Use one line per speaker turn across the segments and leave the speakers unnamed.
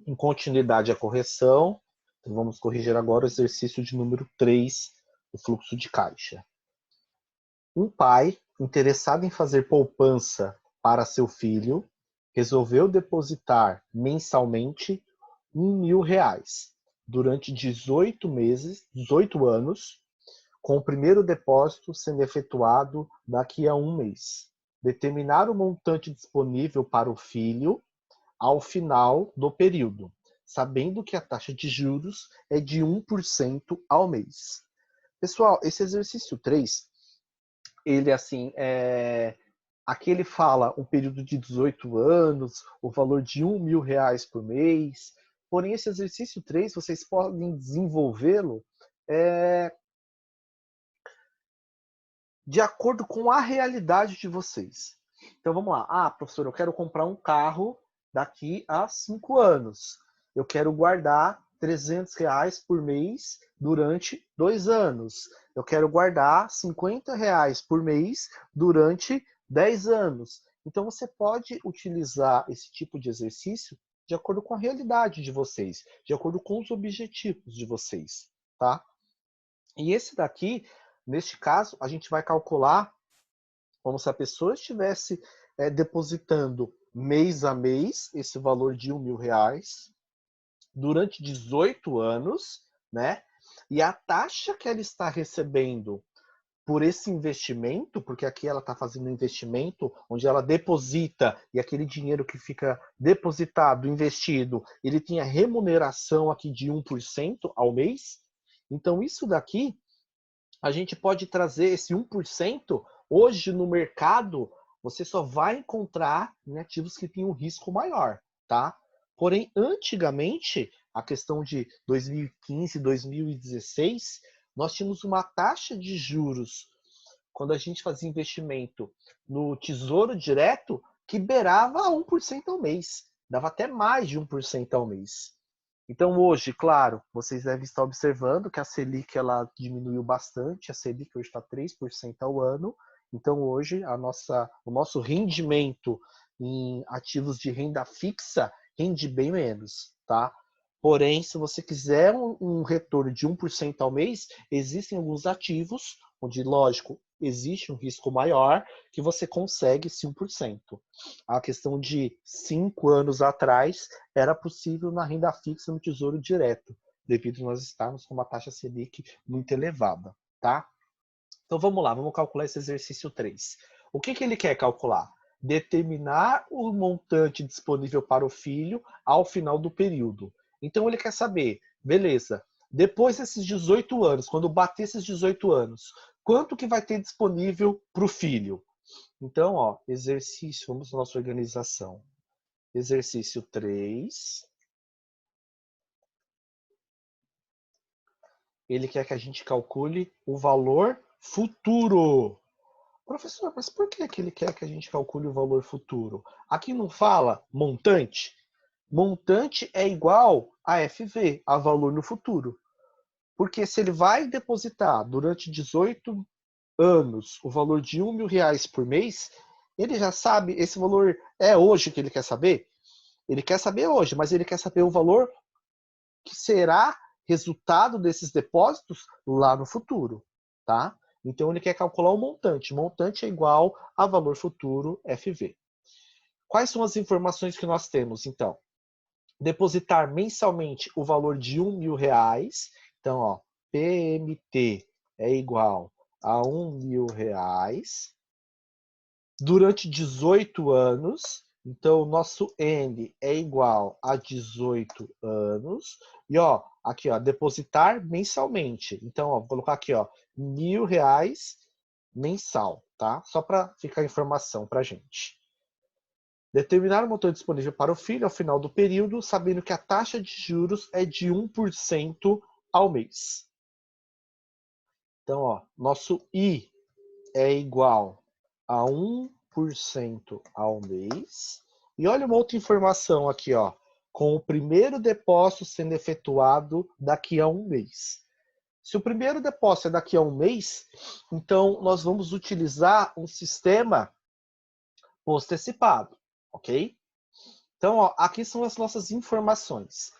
Em continuidade à correção, então vamos corrigir agora o exercício de número 3 do fluxo de caixa. Um pai, interessado em fazer poupança para seu filho, resolveu depositar mensalmente R$ 1.000 durante 18 anos, com o primeiro depósito sendo efetuado daqui a um mês. Determinar o montante disponível para o filho ao final do período, sabendo que a taxa de juros é de 1% ao mês. Pessoal, esse exercício 3, ele assim, aqui ele fala um período de 18 anos, o valor de R$ 1.000 por mês, porém esse exercício 3, vocês podem desenvolvê-lo de acordo com a realidade de vocês. Então vamos lá. Ah, professor, eu quero comprar um carro daqui a 5 anos. Eu quero guardar R$ 300 por mês durante 2 anos. Eu quero guardar R$ 50 por mês durante 10 anos. Então você pode utilizar esse tipo de exercício de acordo com a realidade de vocês, de acordo com os objetivos de vocês, tá? E esse daqui, neste caso, a gente vai calcular como se a pessoa estivesse depositando mês a mês esse valor de R$ 1.000 durante 18 anos, né? E a taxa que ela está recebendo por esse investimento, porque aqui ela está fazendo um investimento onde ela deposita e aquele dinheiro que fica depositado, investido, ele tem a remuneração aqui de 1% ao mês. Então isso daqui a gente pode trazer esse 1%, hoje no mercado, você só vai encontrar em ativos que têm um risco maior, tá? Porém, antigamente, a questão de 2015, 2016, nós tínhamos uma taxa de juros, quando a gente fazia investimento no Tesouro Direto, que beirava 1% ao mês. Dava até mais de 1% ao mês. Então hoje, claro, vocês devem estar observando que a Selic ela diminuiu bastante, a Selic hoje está 3% ao ano, então hoje o nosso rendimento em ativos de renda fixa rende bem menos, tá? Porém, se você quiser um retorno de 1% ao mês, existem alguns ativos onde, lógico, existe um risco maior que você consegue esse 1%. A questão de 5 anos atrás era possível na renda fixa no Tesouro Direto, devido a nós estarmos com uma taxa Selic muito elevada, tá? Então vamos lá, vamos calcular esse exercício 3. O que ele quer calcular? Determinar o montante disponível para o filho ao final do período. Então ele quer saber, beleza, depois desses 18 anos, quando bater esses 18 anos, quanto que vai ter disponível para o filho? Então, ó, exercício, vamos à nossa organização. Exercício 3. Ele quer que a gente calcule o valor futuro. Professor, mas por que ele quer que a gente calcule o valor futuro? Aqui não fala montante? Montante é igual a FV, a valor no futuro. Porque se ele vai depositar durante 18 anos o valor de R$ 1.000 por mês, ele já sabe, esse valor é hoje que ele quer saber? Ele quer saber hoje, mas ele quer saber o valor que será resultado desses depósitos lá no futuro, tá? Então ele quer calcular o montante. Montante é igual a valor futuro FV. Quais são as informações que nós temos, então? Depositar mensalmente o valor de R$ 1.000. Então, ó, PMT é igual a R$ 1.000 durante 18 anos. Então, o nosso N é igual a 18 anos. E, ó, aqui, ó, depositar mensalmente. Então, ó, vou colocar aqui, ó, R$ 1.000 mensal, tá? Só para ficar a informação para a gente. Determinar o montante disponível para o filho ao final do período, sabendo que a taxa de juros é de 1% ao mês. Então, ó, nosso I é igual a 1% ao mês. E olha uma outra informação aqui, ó, com o primeiro depósito sendo efetuado daqui a um mês. Se o primeiro depósito é daqui a um mês, então nós vamos utilizar um sistema postecipado, ok? Então, ó, aqui são as nossas informações.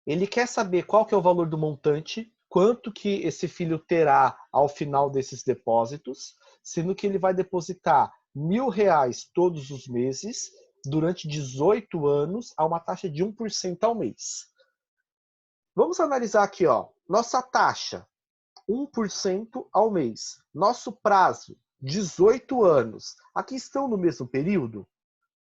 Ele quer saber qual que é o valor do montante, quanto que esse filho terá ao final desses depósitos, sendo que ele vai depositar R$ 1.000 todos os meses, durante 18 anos, a uma taxa de 1% ao mês. Vamos analisar aqui, ó. Nossa taxa, 1% ao mês. Nosso prazo, 18 anos. Aqui estão no mesmo período?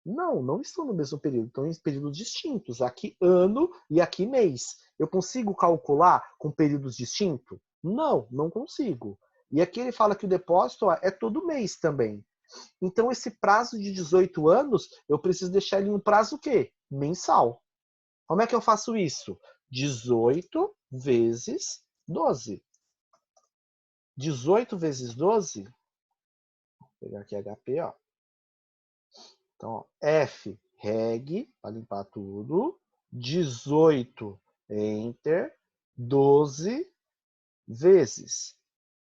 Não, não estão no mesmo período. Estão em períodos distintos. Aqui ano e aqui mês. Eu consigo calcular com períodos distintos? Não, não consigo. E aqui ele fala que o depósito é todo mês também. Então, esse prazo de 18 anos, eu preciso deixar ele em um prazo o quê? Mensal. Como é que eu faço isso? 18 vezes 12. 18 vezes 12, vou pegar aqui HP, ó. Então, ó, F, reg, para limpar tudo, 18, enter, 12 vezes.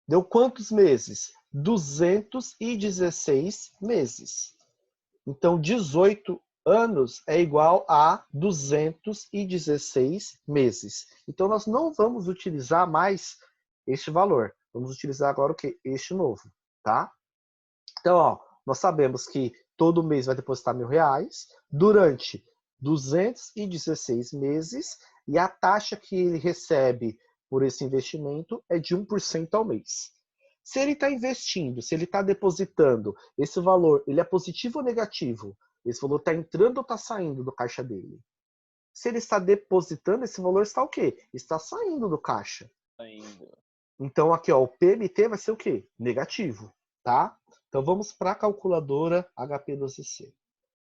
Deu quantos meses? 216 meses. Então, 18 anos é igual a 216 meses. Então, nós não vamos utilizar mais este valor. Vamos utilizar agora o quê? Este novo, tá? Então, ó, nós sabemos que todo mês vai depositar R$ 1.000 durante 216 meses e a taxa que ele recebe por esse investimento é de 1% ao mês. Se ele está investindo, se ele está depositando, esse valor ele é positivo ou negativo? Esse valor está entrando ou está saindo do caixa dele? Se ele está depositando, esse valor está o quê? Está saindo do caixa.
Ainda.
Então aqui, ó, o PMT vai ser o quê? Negativo, tá? Então vamos para a calculadora HP12C.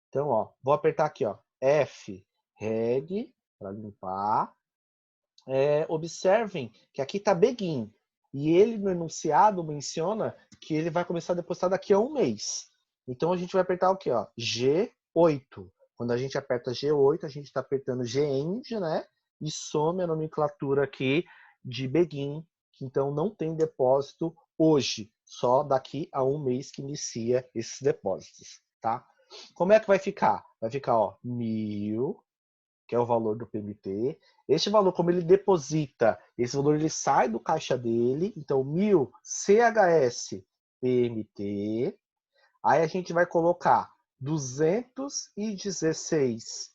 Então, ó, vou apertar aqui, ó, F, reg, para limpar. Observem que aqui está begin. E ele no enunciado menciona que ele vai começar a depositar daqui a um mês. Então a gente vai apertar o quê? Ó? G8. Quando a gente aperta G8, a gente está apertando Gend, né? E some a nomenclatura aqui de begin, que então não tem depósito hoje, só daqui a um mês que inicia esses depósitos, tá? Como é que vai ficar? Vai ficar, ó, 1.000, que é o valor do PMT. Este valor, como ele deposita, esse valor ele sai do caixa dele, então 1.000 CHS PMT. Aí a gente vai colocar 216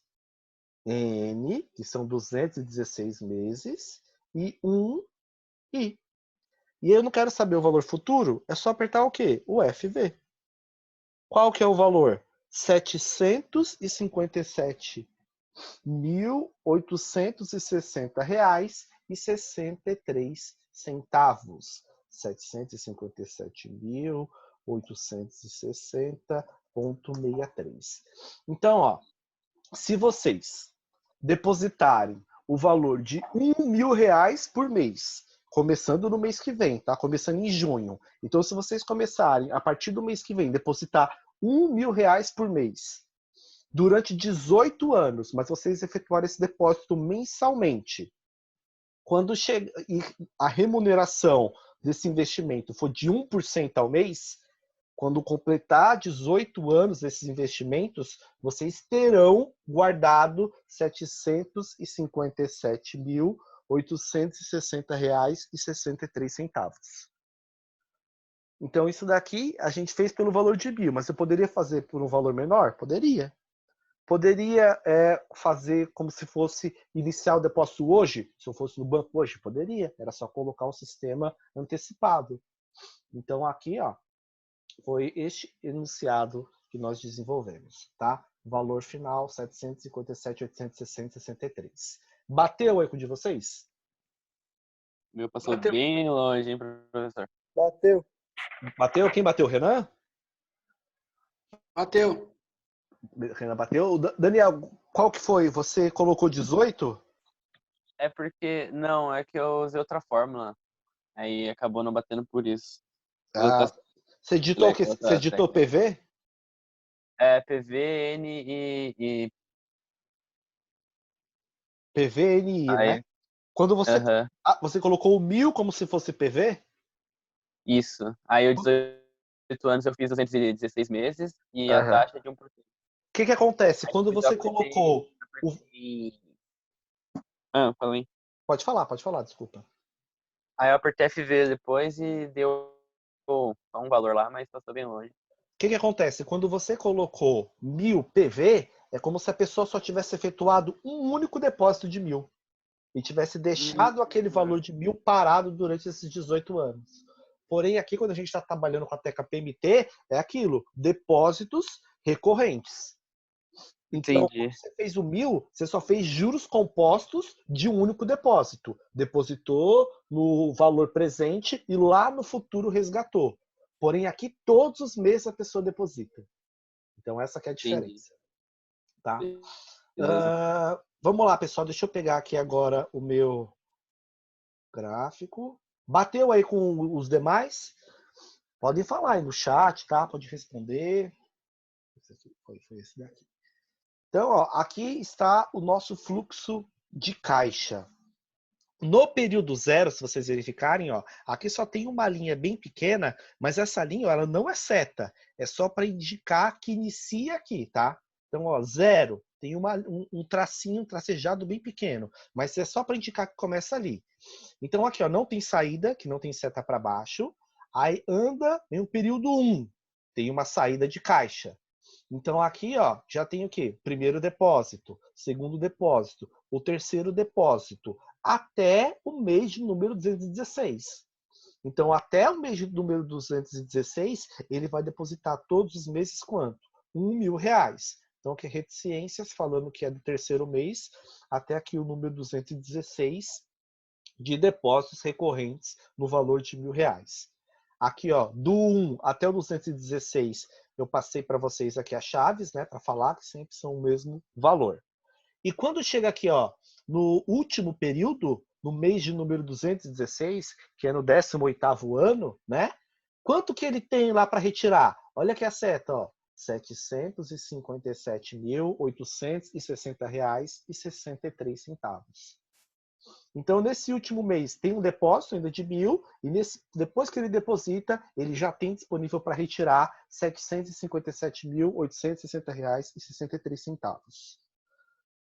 N, que são 216 meses, e 1 I. E eu não quero saber o valor futuro, é só apertar o quê? O FV. Qual que é o valor? 757.860,63. 757.860,63. Então, ó, se vocês depositarem o valor de R$ 1.000 por mês, começando no mês que vem, tá? Começando em junho. Então, se vocês começarem a partir do mês que vem, depositar R$ 1.000 por mês durante 18 anos, mas vocês efetuarem esse depósito mensalmente, quando chega e a remuneração desse investimento for de 1% ao mês, quando completar 18 anos desses investimentos, vocês terão guardado R$ 757.860,63. Então, isso daqui a gente fez pelo valor de 1.000, mas eu poderia fazer por um valor menor? Poderia. Poderia fazer como se fosse iniciar o depósito hoje? Se eu fosse no banco hoje? Poderia. Era só colocar um sistema antecipado. Então, aqui, ó, foi este enunciado que nós desenvolvemos, tá? Valor final, 757.860,63. Bateu o eco de vocês?
O meu passou
Bateu.
bem longe, hein, professor?
Bateu. Bateu? Quem bateu? Renan?
Bateu.
Renan bateu. Daniel, qual que foi? Você colocou 18?
É porque, não, é que eu usei outra fórmula. Aí acabou não batendo por isso.
Ah, você digitou o quê? Você
Outra
digitou
técnica.
PV?
É, PV, N e
PVNI, né?
aí,
Quando você,
aham,
você colocou o 1.000 como se fosse PV?
isso. Aí, eu 18 anos, eu fiz 216 meses e a
Aham.
taxa é de 1%.
que acontece?
Aí
Quando
depois eu
você
apertei.
colocou o...
Falei.
Pode falar, desculpa.
Aí eu apertei FV depois e deu um valor lá, mas passou bem longe.
O que acontece? Quando você colocou 1000 PV, é como se a pessoa só tivesse efetuado um único depósito de 1000 e tivesse deixado aquele valor de 1000 parado durante esses 18 anos. Porém, aqui, quando a gente está trabalhando com a Teca PMT, é aquilo, depósitos recorrentes. Então, quando
Entendi.
você fez o 1000, você só fez juros compostos de um único depósito. Depositou no valor presente e lá no futuro resgatou. Porém, aqui todos os meses a pessoa deposita. Então, essa que é a
Entendi.
diferença. Tá?
Beleza.
Vamos lá, pessoal. Deixa eu pegar aqui agora o meu gráfico. Bateu aí com os demais? Podem falar aí no chat, tá? Pode responder. Foi esse daqui. Então, ó, aqui está o nosso fluxo de caixa. No período zero, se vocês verificarem, ó, aqui só tem uma linha bem pequena, mas essa linha, ó, ela não é seta. É só para indicar que inicia aqui, tá? Então, ó, zero, tem um tracinho, um tracejado bem pequeno, mas é só para indicar que começa ali. Então, aqui, ó, não tem saída, que não tem seta para baixo. Aí anda em um período 1, tem uma saída de caixa. Então aqui, ó, já tem o quê? Primeiro depósito, segundo depósito, o terceiro depósito, até o mês de número 216. Então, até o mês de número 216, ele vai depositar todos os meses quanto? R$ 1.000. Então, aqui reticências, falando que é do terceiro mês, até aqui o número 216 de depósitos recorrentes no valor de R$ 1.000. Aqui, ó, do 1 até o 216, eu passei para vocês aqui as chaves, né, para falar que sempre são o mesmo valor. E quando chega aqui, ó, no último período, no mês de número 216, que é no 18º ano, né? Quanto que ele tem lá para retirar? Olha aqui a seta, ó. R$ 757.860,63. Então, nesse último mês, tem um depósito ainda de 1.000, e depois que ele deposita, ele já tem disponível para retirar R$ 757.860,63.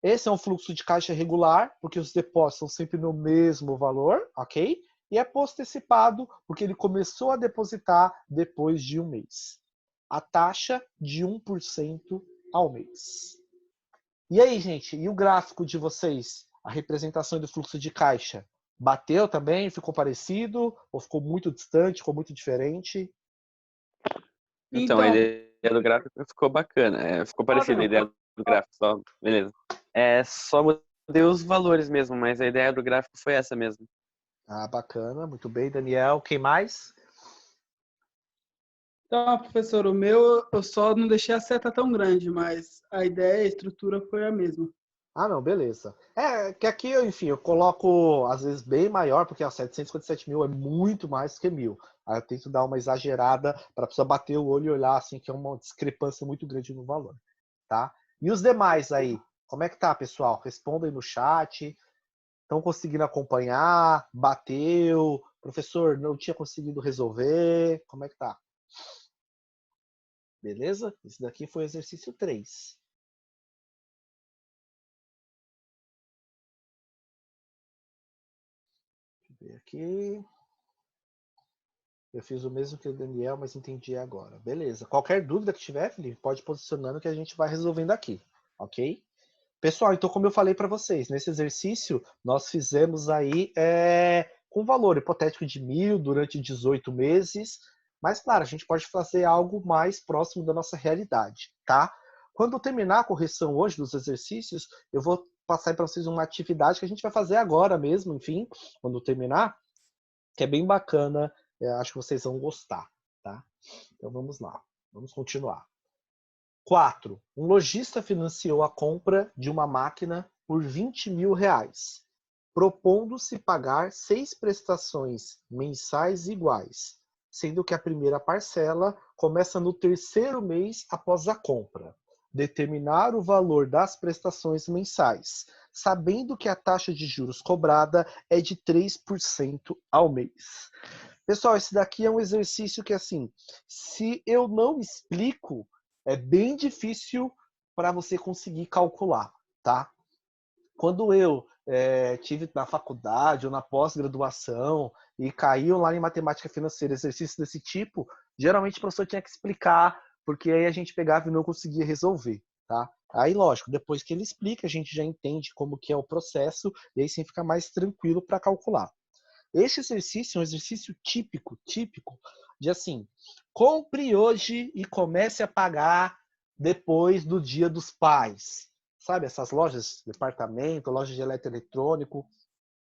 Esse é um fluxo de caixa regular, porque os depósitos são sempre no mesmo valor, ok? E é post-antecipado, porque ele começou a depositar depois de um mês. A taxa de 1% ao mês. E aí, gente, e o gráfico de vocês? A representação do fluxo de caixa? Bateu também? Ficou parecido? Ou ficou muito distante? Ficou muito diferente?
Então, a
Então,
ideia do gráfico ficou bacana. Ficou parecida a ideia do gráfico, só. Beleza. Só mudei os valores mesmo, mas a ideia do gráfico foi essa mesmo.
Ah, bacana. Muito bem, Daniel. Quem mais?
então, professor, o meu eu só não deixei a seta tão grande, mas a ideia, a estrutura foi a mesma.
Ah, não, beleza. É que aqui, enfim, eu coloco às vezes bem maior, porque 757 mil é muito mais que 1.000. Aí eu tento dar uma exagerada para a pessoa bater o olho e olhar assim, que é uma discrepância muito grande no valor, tá? E os demais aí? Como é que tá, pessoal? Respondem no chat. Estão conseguindo acompanhar? Bateu? Professor, não tinha conseguido resolver? Como é que tá? Beleza? Esse daqui foi o exercício 3. Deixa eu ver aqui. Eu fiz o mesmo que o Daniel, mas entendi agora. Beleza. Qualquer dúvida que tiver, Felipe, pode ir posicionando que a gente vai resolvendo aqui, ok? Pessoal, então como eu falei para vocês, nesse exercício nós fizemos aí com valor hipotético de 1.000 durante 18 meses, mas claro, a gente pode fazer algo mais próximo da nossa realidade, tá? Quando eu terminar a correção hoje dos exercícios, eu vou passar para vocês uma atividade que a gente vai fazer agora mesmo, enfim, quando eu terminar, que é bem bacana, acho que vocês vão gostar, tá? Então vamos lá, vamos continuar. 4. Um lojista financiou a compra de uma máquina por R$ 20.000, propondo-se pagar 6 prestações mensais iguais, sendo que a primeira parcela começa no terceiro mês após a compra. Determinar o valor das prestações mensais, sabendo que a taxa de juros cobrada é de 3% ao mês. Pessoal, esse daqui é um exercício que, assim, se eu não explico, é bem difícil para você conseguir calcular, tá? Quando eu tive na faculdade ou na pós-graduação e caiu lá em matemática financeira, exercício desse tipo, geralmente o professor tinha que explicar, porque aí a gente pegava e não conseguia resolver, tá? Aí, lógico, depois que ele explica, a gente já entende como que é o processo e aí sim fica mais tranquilo para calcular. Esse exercício é um exercício típico de assim, compre hoje e comece a pagar depois do Dia dos Pais. Sabe essas lojas, departamento, lojas de eletroeletrônico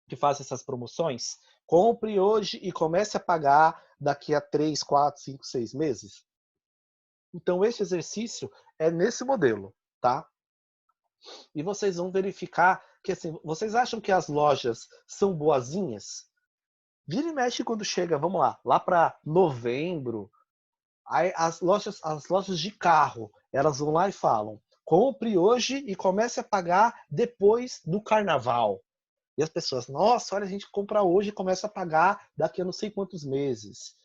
que fazem essas promoções? Compre hoje e comece a pagar daqui a 3, 4, 5, 6 meses. Então esse exercício é nesse modelo, tá? E vocês vão verificar que assim, vocês acham que as lojas são boazinhas? Vira e mexe quando chega, vamos lá para novembro, aí as lojas de carro, elas vão lá e falam, compre hoje e comece a pagar depois do carnaval. E as pessoas, nossa, olha, a gente compra hoje e começa a pagar daqui a não sei quantos meses.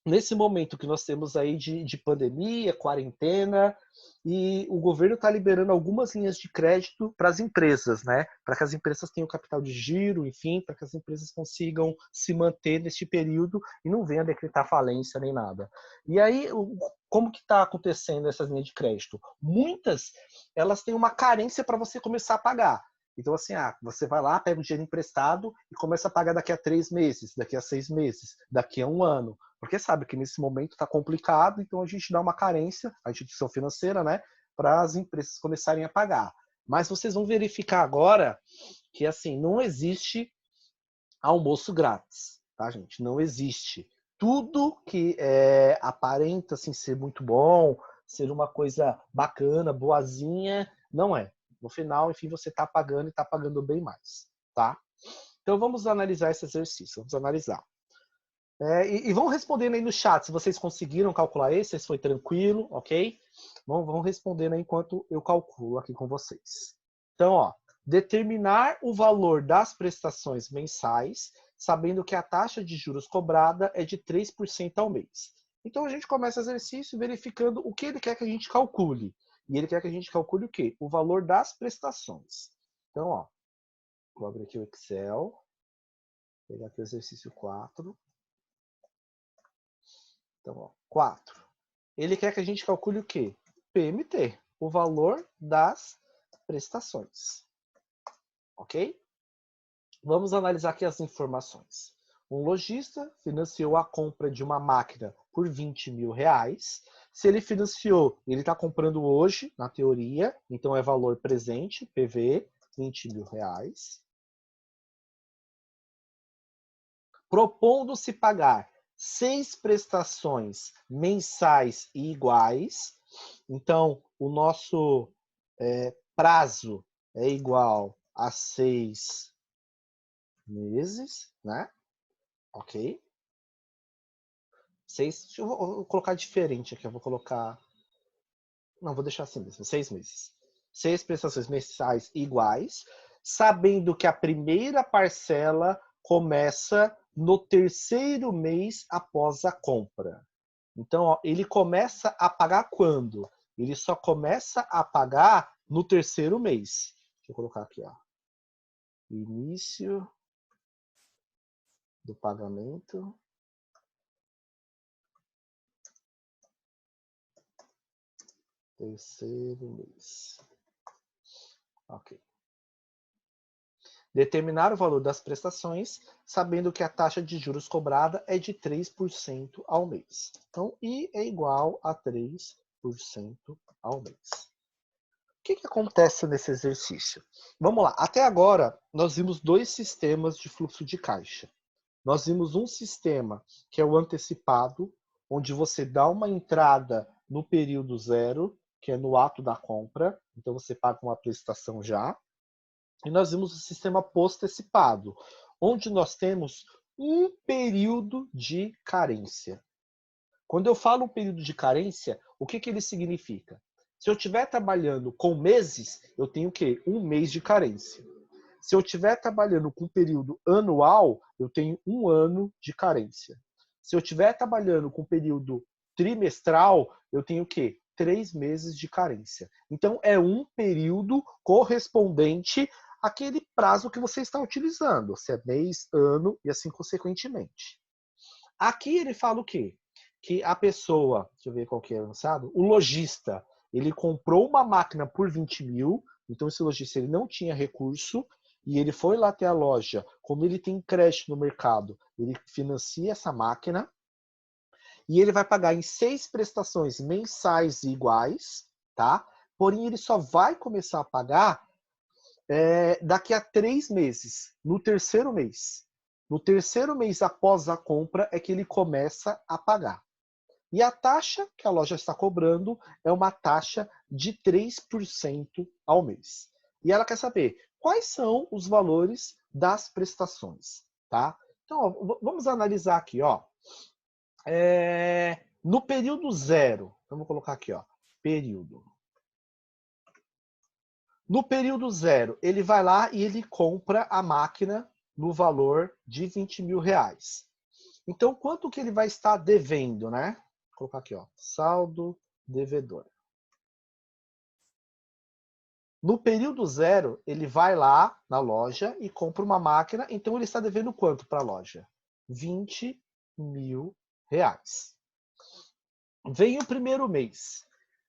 Nesse momento que nós temos aí de pandemia, quarentena, e o governo está liberando algumas linhas de crédito para as empresas, né? Para que as empresas tenham capital de giro, enfim, para que as empresas consigam se manter neste período e não venham decretar falência nem nada. E aí, como que está acontecendo essas linhas de crédito? Muitas, elas têm uma carência para você começar a pagar. Então, assim, você vai lá, pega o dinheiro emprestado e começa a pagar daqui a 3 meses, daqui a 6 meses, daqui a 1 ano. Porque sabe que nesse momento está complicado, então a gente dá uma carência, a instituição financeira, né, para as empresas começarem a pagar. Mas vocês vão verificar agora que, assim, não existe almoço grátis, tá, gente? Não existe. Tudo que aparenta, assim, ser muito bom, ser uma coisa bacana, boazinha, não é. No final, enfim, você está pagando e está pagando bem mais, tá? Então vamos analisar esse exercício, vamos analisar. E vão respondendo aí no chat se vocês conseguiram calcular esse, se foi tranquilo, ok? Vão respondendo aí enquanto eu calculo aqui com vocês. Então, ó, determinar o valor das prestações mensais, sabendo que a taxa de juros cobrada é de 3% ao mês. Então a gente começa o exercício verificando o que ele quer que a gente calcule. E ele quer que a gente calcule o quê? O valor das prestações. Então, ó, vou abrir aqui o Excel, pegar aqui o exercício 4. Então, ó, 4. Ele quer que a gente calcule o quê? PMT, o valor das prestações. Ok? Vamos analisar aqui as informações. Um lojista financiou a compra de uma máquina por R$20.000. Se ele financiou, ele está comprando hoje, na teoria, então é valor presente, PV, R$20.000. Propondo-se pagar 6 prestações mensais e iguais. Então, o nosso prazo é igual a 6 meses, né? Ok? 6, deixa eu vou colocar diferente aqui, eu vou colocar... Não, vou deixar assim mesmo, 6 meses. 6 prestações mensais iguais, sabendo que a primeira parcela começa no terceiro mês após a compra. Então, ó, ele começa a pagar quando? Ele só começa a pagar no terceiro mês. Deixa eu colocar aqui, ó. Início do pagamento. Terceiro mês. Ok. Determinar o valor das prestações, sabendo que a taxa de juros cobrada é de 3% ao mês. Então, I é igual a 3% ao mês. O que acontece nesse exercício? Vamos lá. Até agora, nós vimos 2 sistemas de fluxo de caixa. Nós vimos um sistema que é o antecipado, onde você dá uma entrada no período 0, que é no ato da compra. Então, você paga uma prestação já. E nós vimos o sistema postecipado, onde nós temos um período de carência. Quando eu falo um período de carência, o que ele significa? Se eu estiver trabalhando com meses, eu tenho o quê? 1 mês de carência. Se eu estiver trabalhando com período anual, eu tenho 1 ano de carência. Se eu estiver trabalhando com período trimestral, eu tenho o quê? 3 meses de carência. Então, é um período correspondente àquele prazo que você está utilizando, se é mês, ano e assim consequentemente. Aqui ele fala o quê? Que a pessoa, deixa eu ver qual que é o anunciado, o lojista, ele comprou uma máquina por 20 mil, então esse lojista ele não tinha recurso, e ele foi lá até a loja, como ele tem crédito no mercado, ele financia essa máquina, e ele vai pagar em 6 prestações mensais iguais, tá? Porém, ele só vai começar a pagar daqui a 3 meses, no terceiro mês. No terceiro mês após a compra é que ele começa a pagar. E a taxa que a loja está cobrando é uma taxa de 3% ao mês. E ela quer saber quais são os valores das prestações, tá? Então, ó, vamos analisar aqui, ó. No período zero, vamos colocar aqui, ó, período. No período zero, ele vai lá e ele compra a máquina no valor de 20 mil reais. Então, quanto que ele vai estar devendo, né? Vou colocar aqui, ó, saldo devedor. No período zero, ele vai lá na loja e compra uma máquina, então ele está devendo quanto para a loja? 20 mil reais. Vem o primeiro mês.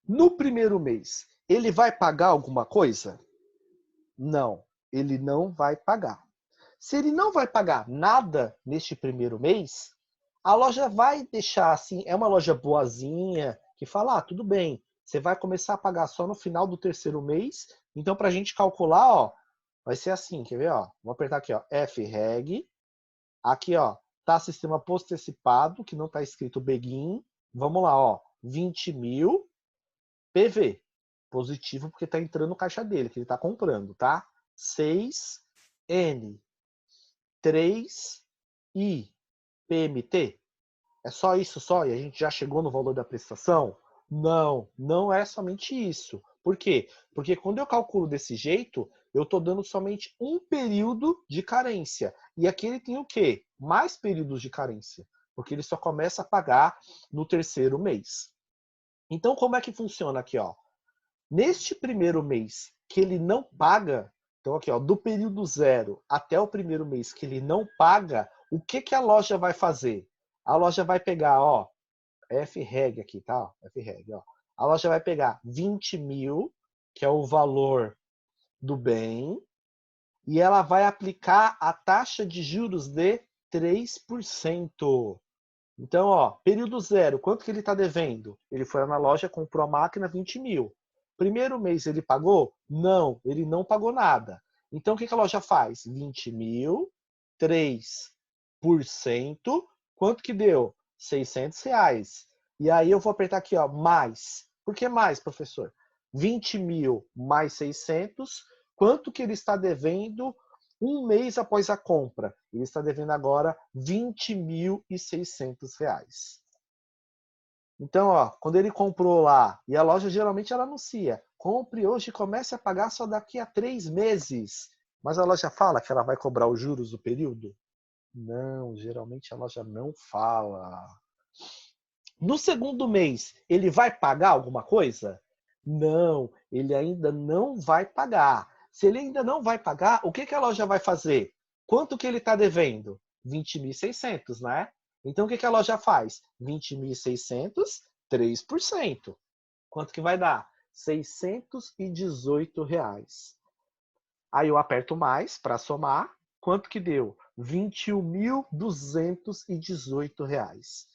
No primeiro mês, ele vai pagar alguma coisa? Não, ele não vai pagar. Se ele não vai pagar nada neste primeiro mês, a loja vai deixar assim, é uma loja boazinha, que fala, tudo bem, você vai começar a pagar só no final do terceiro mês, então para a gente calcular, ó, vai ser assim, quer ver, ó? Vou apertar aqui, ó, FREG, aqui, ó, tá sistema postecipado, que não tá escrito begin, vamos lá, ó, 20 mil PV, positivo porque tá entrando no caixa dele, que ele tá comprando, tá? 6N, 3I, PMT. É só isso só? E a gente já chegou no valor da prestação? Não, não é somente isso. Por quê? Porque quando eu calculo desse jeito, eu estou dando somente um período de carência. E aqui ele tem o quê? Mais períodos de carência. Porque ele só começa a pagar no terceiro mês. Então, como é que funciona aqui, ó? Neste primeiro mês que ele não paga, então aqui, ó, do período zero até o primeiro mês que ele não paga, o que que a loja vai fazer? A loja vai pegar, ó, FREG aqui, tá? FREG, ó. A loja vai pegar 20 mil, que é o valor do bem, e ela vai aplicar a taxa de juros de 3%. Então, ó, período zero, quanto que ele está devendo? Ele foi na loja, comprou a máquina, 20 mil. Primeiro mês ele pagou? Não, ele não pagou nada. Então, o que a loja faz? 20 mil, 3%, quanto que deu? 600 reais. E aí eu vou apertar aqui, ó, mais. Por que mais, professor? 20 mil mais 600, quanto que ele está devendo um mês após a compra? Ele está devendo agora 20.600 reais. Então, ó, quando ele comprou lá, e a loja geralmente ela anuncia, compre hoje e comece a pagar só daqui a 3 meses. Mas a loja fala que ela vai cobrar os juros do período? Não, geralmente a loja não fala. No segundo mês, ele vai pagar alguma coisa? Não, ele ainda não vai pagar. Se ele ainda não vai pagar, o que a loja vai fazer? Quanto que ele está devendo? 20.600, né? Então, o que a loja faz? 20.600, 3%. Quanto que vai dar? 618 reais. Aí eu aperto mais para somar. Quanto que deu? 21.218 reais.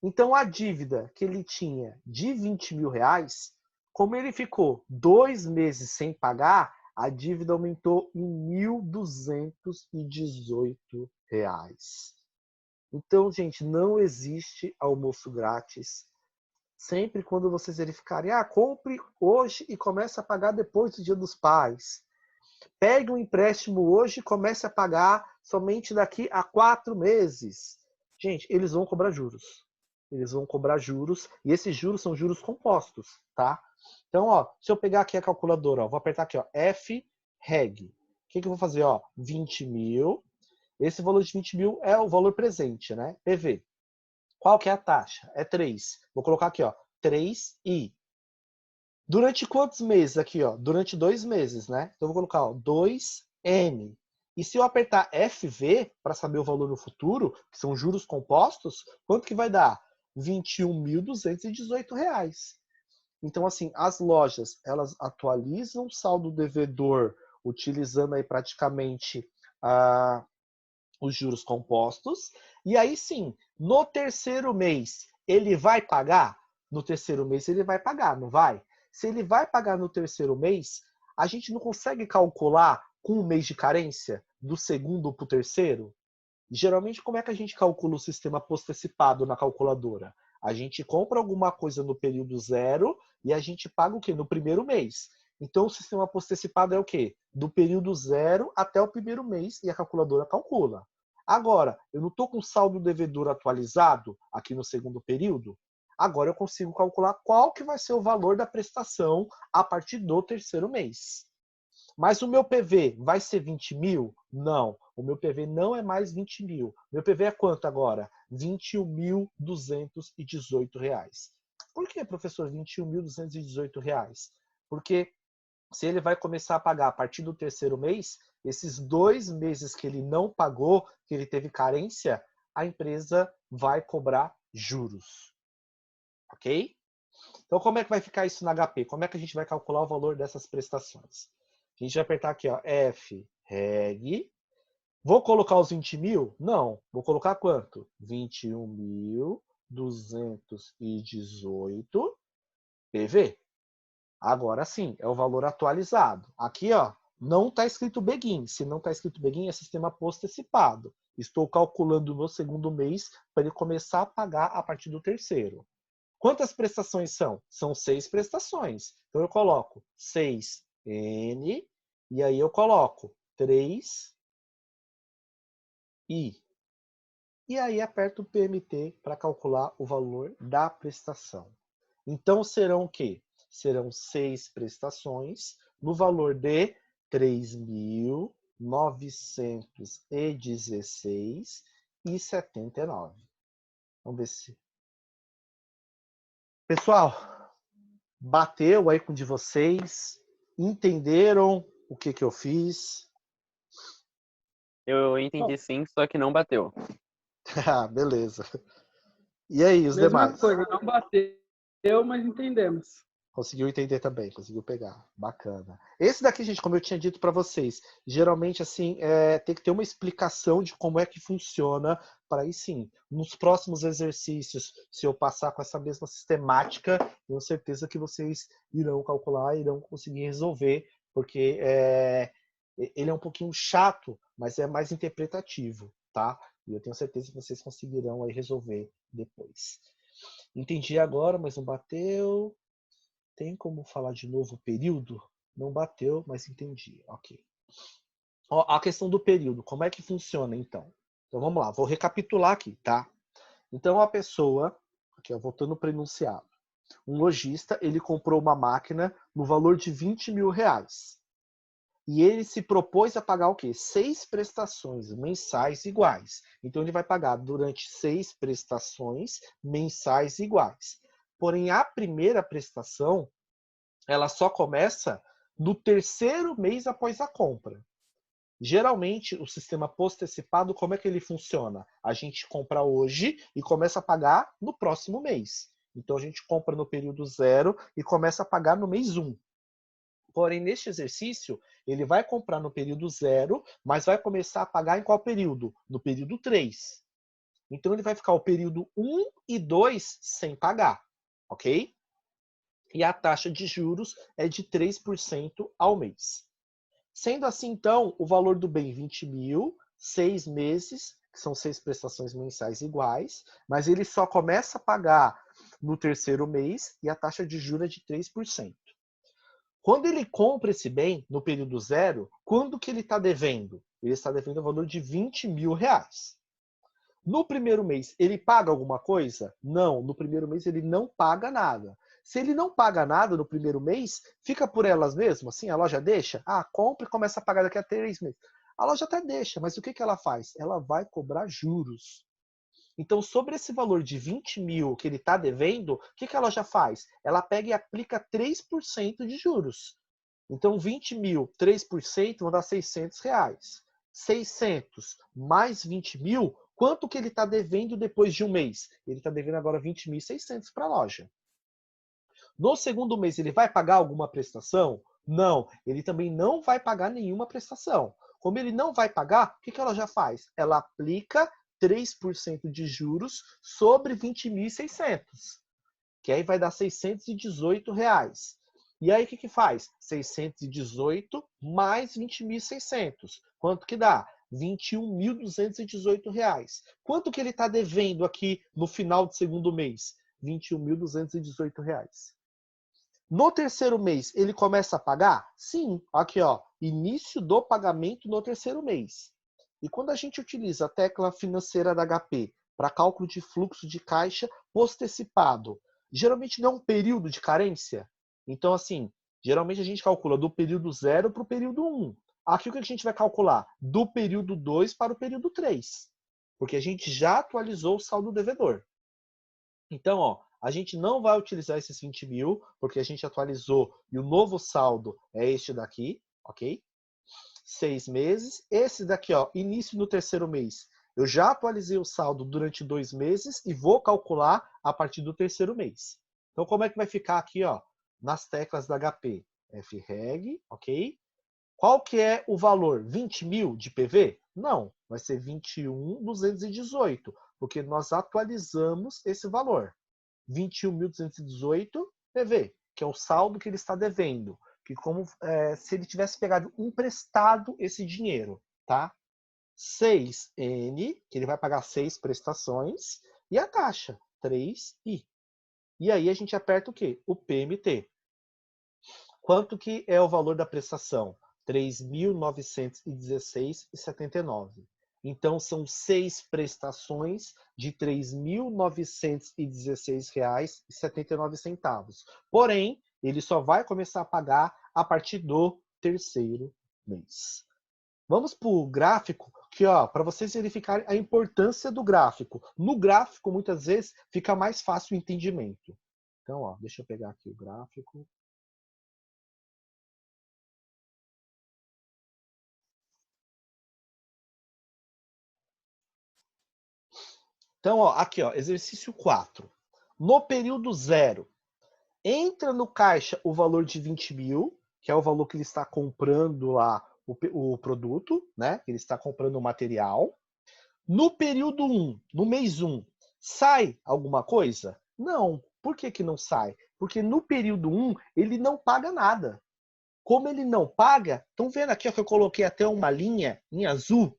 Então, a dívida que ele tinha de 20 mil reais, como ele ficou 2 meses sem pagar, a dívida aumentou em 1.218 reais. Então, gente, não existe almoço grátis. Sempre quando vocês verificarem, compre hoje e comece a pagar depois do Dia dos Pais. Pegue um empréstimo hoje e comece a pagar somente daqui a 4 meses. Gente, eles vão cobrar juros. Eles vão cobrar juros, e esses juros são juros compostos, tá? Então, ó, se eu pegar aqui a calculadora, ó, vou apertar aqui, ó, FREG. O que eu vou fazer, ó? 20 mil. Esse valor de 20 mil é o valor presente, né? PV. Qual que é a taxa? É 3. Vou colocar aqui, ó, 3I. Durante quantos meses aqui, ó? Durante 2 meses, né? Então eu vou colocar, ó, 2N. E se eu apertar FV para saber o valor no futuro, que são juros compostos, quanto que vai dar? R$ 21.218. Então, assim, as lojas, elas atualizam o saldo devedor utilizando aí praticamente os juros compostos. E aí sim, no terceiro mês, ele vai pagar? No terceiro mês ele vai pagar, não vai? Se ele vai pagar no terceiro mês, a gente não consegue calcular com um mês de carência do segundo para o terceiro? Geralmente, como é que a gente calcula o sistema postecipado na calculadora? A gente compra alguma coisa no período zero e a gente paga o quê? No primeiro mês. Então, o sistema postecipado é o quê? Do período zero até o primeiro mês e a calculadora calcula. Agora, eu não estou com o saldo devedor atualizado aqui no segundo período? Agora eu consigo calcular qual que vai ser o valor da prestação a partir do terceiro mês. Mas o meu PV vai ser 20 mil? Não, o meu PV não é mais 20 mil. Meu PV é quanto agora? R$ 21.218. Por que, professor, R$ 21.218? Porque se ele vai começar a pagar a partir do terceiro mês, esses 2 meses que ele não pagou, que ele teve carência, a empresa vai cobrar juros. Ok? Então, como é que vai ficar isso na HP? Como é que a gente vai calcular o valor dessas prestações? A gente vai apertar aqui, ó, FREG. Vou colocar os 20 mil? Não. Vou colocar quanto? 21.218 PV. Agora sim, é o valor atualizado. Aqui, ó, não está escrito Begin. Se não está escrito Begin, é sistema postecipado. Estou calculando no segundo mês para ele começar a pagar a partir do terceiro. Quantas prestações são? São 6 prestações. Então eu coloco 6N e aí eu coloco 3I. E aí aperto o PMT para calcular o valor da prestação. Então serão o quê? Serão 6 prestações no valor de R$ 3.916,79. Vamos ver se... Pessoal, bateu aí com o de vocês? Entenderam o que eu fiz?
Eu entendi sim, só que não bateu.
Beleza. E aí, os
Mesma
demais?
coisa, não bateu, mas entendemos.
Conseguiu entender também, conseguiu pegar. Bacana. Esse daqui, gente, como eu tinha dito para vocês, geralmente assim tem que ter uma explicação de como é que funciona para aí sim, nos próximos exercícios, se eu passar com essa mesma sistemática, tenho certeza que vocês irão calcular, irão conseguir resolver, porque ele é um pouquinho chato, mas é mais interpretativo, tá? E eu tenho certeza que vocês conseguirão aí resolver depois. Entendi agora, mas não bateu. Tem como falar de novo o período? Não bateu, mas entendi. Ok. Ó, a questão do período, como é que funciona então? Então vamos lá, vou recapitular aqui, tá? Então a pessoa, aqui ó, voltando para o enunciado, um lojista, ele comprou uma máquina no valor de 20 mil reais. E ele se propôs a pagar o quê? 6 prestações mensais iguais. Então ele vai pagar durante 6 prestações mensais iguais. Porém, a primeira prestação, ela só começa no terceiro mês após a compra. Geralmente, o sistema postecipado, como é que ele funciona? A gente compra hoje e começa a pagar no próximo mês. Então, a gente compra no período 0 e começa a pagar no mês 1. Porém, neste exercício, ele vai comprar no período 0, mas vai começar a pagar em qual período? No período 3. Então, ele vai ficar o período 1 e 2 sem pagar, ok? E a taxa de juros é de 3% ao mês. Sendo assim, então, o valor do bem 20 mil, 6 meses, que são 6 prestações mensais iguais, mas ele só começa a pagar no terceiro mês e a taxa de juros é de 3%. Quando ele compra esse bem no período 0, quando que ele está devendo? Ele está devendo o valor de 20 mil reais. No primeiro mês, ele paga alguma coisa? Não, no primeiro mês ele não paga nada. Se ele não paga nada no primeiro mês, fica por elas mesmas, assim, a loja deixa? Ah, compra e começa a pagar daqui a 3 meses. A loja até deixa, mas o que ela faz? Ela vai cobrar juros. Então, sobre esse valor de 20 mil que ele está devendo, o que a loja faz? Ela pega e aplica 3% de juros. Então, 20 mil, 3% vão dar R$ 600. 600 mais 20 mil, quanto que ele está devendo depois de um mês? Ele está devendo agora 20.600 para a loja. No segundo mês, ele vai pagar alguma prestação? Não, ele também não vai pagar nenhuma prestação. Como ele não vai pagar, o que ela já faz? Ela aplica 3% de juros sobre 20.600, que aí vai dar R$ 618. E aí o que faz? 618 mais 20.600. Quanto que dá? R$ 21.218. Quanto que ele está devendo aqui no final do segundo mês? R$ 21.218. No terceiro mês, ele começa a pagar? Sim. Aqui, ó, início do pagamento no terceiro mês. E quando a gente utiliza a tecla financeira da HP para cálculo de fluxo de caixa postecipado, geralmente não é um período de carência. Então, assim, geralmente a gente calcula do período 0 para o período 1. Aqui o que a gente vai calcular? Do período 2 para o período 3. Porque a gente já atualizou o saldo devedor. Então, ó, a gente não vai utilizar esses 20 mil, porque a gente atualizou e o novo saldo é este daqui, ok? 6 meses. Esse daqui, ó, início no terceiro mês. Eu já atualizei o saldo durante 2 meses e vou calcular a partir do terceiro mês. Então, como é que vai ficar aqui, ó, nas teclas da HP? FREG, ok? Qual que é o valor? 20 mil de PV? Não, vai ser 21.218, porque nós atualizamos esse valor. 21.218 PV, que é o saldo que ele está devendo, que como se ele tivesse pegado emprestado esse dinheiro, tá? 6N, que ele vai pagar 6 prestações, e a taxa, 3I. E aí a gente aperta o quê? O PMT. Quanto que é o valor da prestação? R$ 3.916,79. Então, são 6 prestações de R$ 3.916,79. Porém, ele só vai começar a pagar a partir do terceiro mês. Vamos para o gráfico, que para vocês verificarem a importância do gráfico. No gráfico, muitas vezes, fica mais fácil o entendimento. Então, deixa eu pegar aqui o gráfico. Então, aqui, exercício 4. No período 0, entra no caixa o valor de 20 mil, que é o valor que ele está comprando lá o produto, né? Ele está comprando o material. No período 1, no mês 1, sai alguma coisa? Não. Por que que não sai? Porque no período 1, ele não paga nada. Como ele não paga, estão vendo aqui que eu coloquei até uma linha em azul?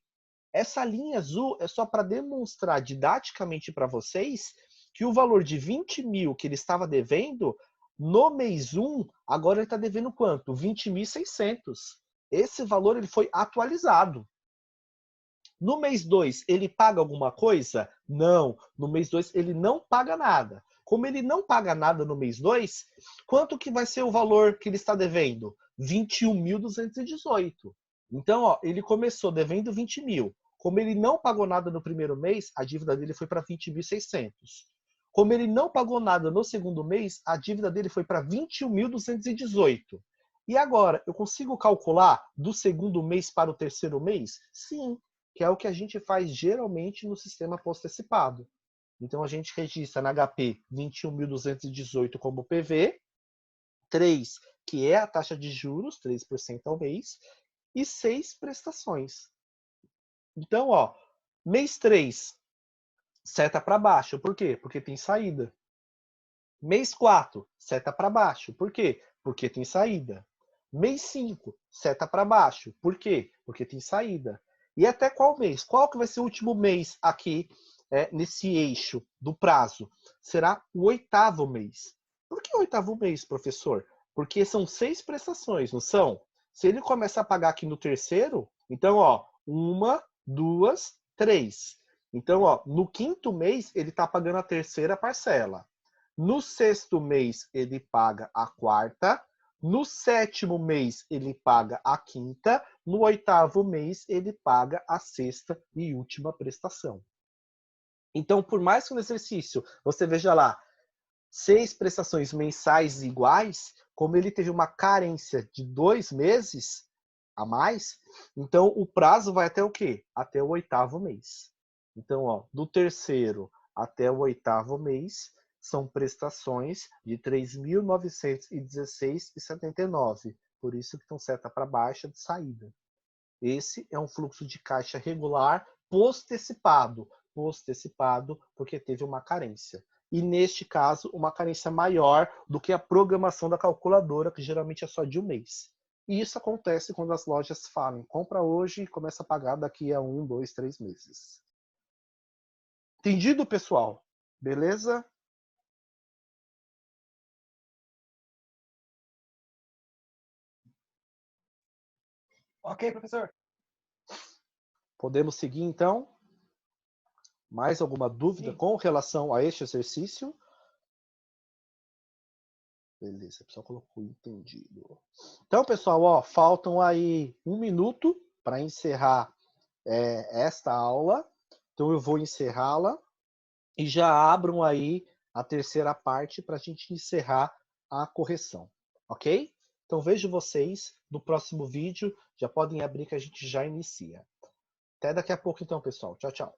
Essa linha azul é só para demonstrar didaticamente para vocês que o valor de 20 mil que ele estava devendo, no mês 1, agora ele está devendo quanto? 20.600. Esse valor ele foi atualizado. No mês 2, ele paga alguma coisa? Não. No mês 2, ele não paga nada. Como ele não paga nada no mês 2, quanto que vai ser o valor que ele está devendo? 21.218. Então, ele começou devendo 20 mil. Como ele não pagou nada no primeiro mês, a dívida dele foi para 20.600. Como ele não pagou nada no segundo mês, a dívida dele foi para 21.218. E agora, eu consigo calcular do segundo mês para o terceiro mês? Sim, que é o que a gente faz geralmente no sistema postecipado. Então, a gente registra na HP 21.218 como PV, 3, que é a taxa de juros, 3% ao mês, e 6 prestações. Então, mês 3, seta para baixo. Por quê? Porque tem saída. Mês 4, seta para baixo. Por quê? Porque tem saída. Mês 5, seta para baixo. Por quê? Porque tem saída. E até qual mês? Qual que vai ser o último mês aqui nesse eixo do prazo? Será o 8º mês. Por que o 8º mês, professor? Porque são 6 prestações, não são? Se ele começar a pagar aqui no terceiro, então, 1, 2, 3. Então, no 5º mês, ele está pagando a terceira parcela. No 6º mês, ele paga a 4ª. No 7º mês, ele paga a 5ª. No 8º mês, ele paga a 6ª e última prestação. Então, por mais que no exercício você veja lá 6 prestações mensais iguais, como ele teve uma carência de 2 meses a mais, então o prazo vai até o quê? Até o 8º mês. Então, ó, do 3º até o 8º mês, são prestações de R$ 3.916,79. Por isso que estão seta para baixa de saída. Esse é um fluxo de caixa regular post-antecipado porque teve uma carência. E neste caso, uma carência maior do que a programação da calculadora, que geralmente é só de um mês. E isso acontece quando as lojas falam, compra hoje e começa a pagar daqui a 1, 2, 3 meses. Entendido, pessoal? Beleza?
Ok, professor.
Podemos seguir, então? Mais alguma dúvida
Sim.
com relação a este exercício? Beleza, o pessoal colocou entendido. Então, pessoal, ó, faltam aí 1 minuto para encerrar esta aula. Então, eu vou encerrá-la e já abram aí a terceira parte para a gente encerrar a correção, ok? Então, vejo vocês no próximo vídeo. Já podem abrir que a gente já inicia. Até daqui a pouco, então, pessoal. Tchau, tchau.